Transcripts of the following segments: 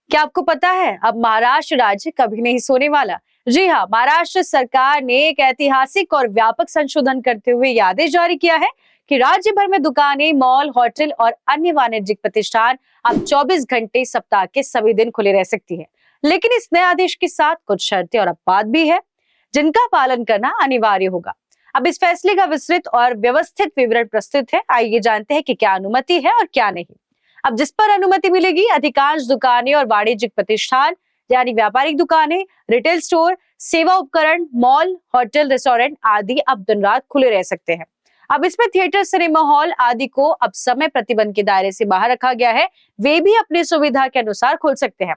क्या आपको पता है अब महाराष्ट्र राज्य कभी नहीं सोने वाला। जी हाँ, महाराष्ट्र सरकार ने एक ऐतिहासिक और व्यापक संशोधन करते हुए ये आदेश जारी किया है कि राज्य भर में दुकानें, मॉल, होटल और अन्य वाणिज्यिक प्रतिष्ठान अब 24 घंटे सप्ताह के सभी दिन खुले रह सकती है। लेकिन इस नए आदेश के साथ कुछ शर्तें और अपवाद भी है जिनका पालन करना अनिवार्य होगा। अब इस फैसले का विस्तृत और व्यवस्थित विवरण प्रस्तुत है। आइए जानते हैं कि क्या अनुमति है और क्या नहीं। अब जिस पर अनुमति मिलेगी, अधिकांश दुकानें और वाणिज्यिक प्रतिष्ठान यानी व्यापारिक दुकानें, रिटेल स्टोर, सेवा उपकरण, मॉल, होटल, रेस्टोरेंट आदि अब दिन रात खुले रह सकते हैं। अब इसमें थिएटर, सिनेमा हॉल आदि को अब समय प्रतिबंध के दायरे से बाहर रखा गया है। वे भी अपनी सुविधा के अनुसार खोल सकते हैं।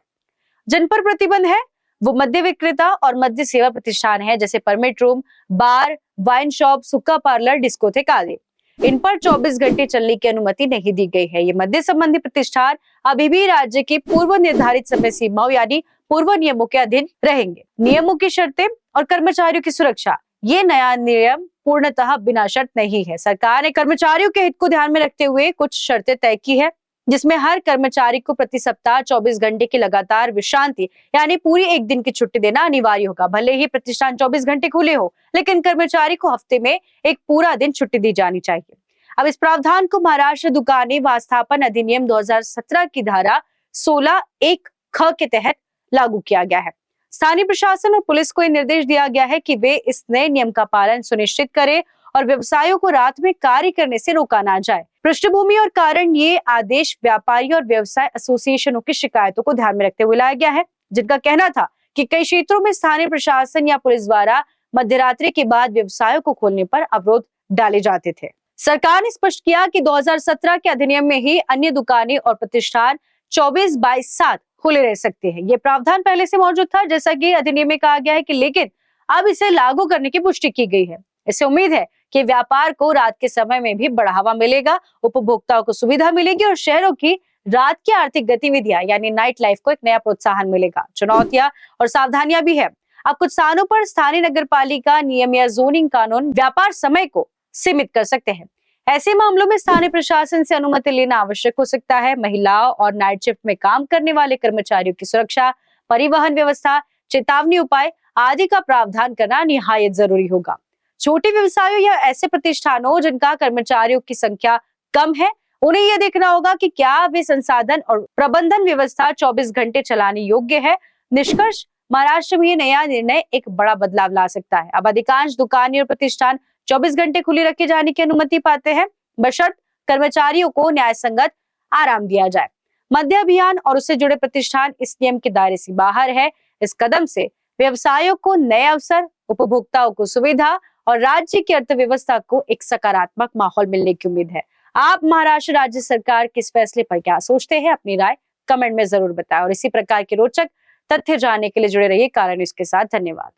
जिन पर प्रतिबंध है वो मद्य विक्रेता और मद्य सेवा प्रतिष्ठान है, जैसे परमिट रूम, बार, वाइन शॉप, हुक्का पार्लर, डिस्कोथेक आदि। इन पर 24 घंटे चलने की अनुमति नहीं दी गई है। ये मद्य संबंधी प्रतिष्ठान अभी भी राज्य की पूर्व निर्धारित समय सीमाओं यानी पूर्व नियमों के अधीन रहेंगे। नियमों की शर्तें और कर्मचारियों की सुरक्षा, ये नया नियम पूर्णतः बिना शर्त नहीं है। सरकार ने कर्मचारियों के हित को ध्यान में रखते हुए कुछ शर्तें तय की है, जिसमें हर कर्मचारी को प्रति सप्ताह 24 घंटे की लगातार विश्रांति यानी पूरी एक दिन की छुट्टी देना अनिवार्य होगा। भले ही प्रतिष्ठान 24 घंटे खुले हो, लेकिन कर्मचारी को हफ्ते में एक पूरा दिन छुट्टी दी जानी चाहिए। अब इस प्रावधान को महाराष्ट्र दुकानें व स्थापन अधिनियम 2017 की धारा 16(1) ख के तहत लागू किया गया है। स्थानीय प्रशासन और पुलिस को यह निर्देश दिया गया है कि वे इस नए नियम का पालन सुनिश्चित करें और व्यवसायों को रात में कार्य करने से रोका ना जाए। पृष्ठभूमि और कारण, ये आदेश व्यापारी और व्यवसाय एसोसिएशनों की शिकायतों को ध्यान में रखते हुए लाया गया है, जिनका कहना था कि कई क्षेत्रों में स्थानीय प्रशासन या पुलिस द्वारा मध्यरात्रि के बाद व्यवसायों को खोलने पर अवरोध डाले जाते थे। सरकार ने स्पष्ट किया कि 2017 के अधिनियम में ही अन्य दुकानें और प्रतिष्ठान 24/7 खुले रह सकते हैं। ये प्रावधान पहले से मौजूद था, जैसा कि अधिनियम में कहा गया है कि लेकिन अब इसे लागू करने की पुष्टि की गई है। इससे उम्मीद है कि व्यापार को रात के समय में भी बढ़ावा मिलेगा, उपभोक्ताओं को सुविधा मिलेगी और शहरों की रात की आर्थिक गतिविधियां यानी नाइट लाइफ को एक नया प्रोत्साहन मिलेगा। चुनौतियां और सावधानियां भी है। अब कुछ स्थानों पर स्थानीय नगरपालिका नियम या जोनिंग कानून व्यापार समय को सीमित कर सकते हैं। ऐसे मामलों में स्थानीय प्रशासन से अनुमति लेना आवश्यक हो सकता है। महिलाओं और नाइट शिफ्ट में काम करने वाले कर्मचारियों की सुरक्षा, परिवहन व्यवस्था, चेतावनी उपाय आदि का प्रावधान करना निहायत जरूरी होगा। छोटे व्यवसायों या ऐसे प्रतिष्ठानों जिनका कर्मचारियों की संख्या कम है, उन्हें यह देखना होगा कि क्या वे संसाधन और प्रबंधन व्यवस्था 24 घंटे चलाने योग्य है। निष्कर्ष, महाराष्ट्र में यह नया निर्णय एक बड़ा बदलाव ला सकता है। अब अधिकांश दुकानें और प्रतिष्ठान 24 घंटे खुली रखे जाने की अनुमति पाते हैं, बशर्त कर्मचारियों को न्यायसंगत आराम दिया जाए। मद्य अभियान और उससे जुड़े प्रतिष्ठान इस नियम के दायरे से बाहर है। इस कदम से व्यवसायों को नए अवसर, उपभोक्ताओं को सुविधा और राज्य की अर्थव्यवस्था को एक सकारात्मक माहौल मिलने की उम्मीद है। आप महाराष्ट्र राज्य सरकार के इस फैसले पर क्या सोचते हैं? अपनी राय कमेंट में जरूर बताएं और इसी प्रकार के रोचक तथ्य जानने के लिए जुड़े रहिए कारण न्यूज़ के साथ। धन्यवाद।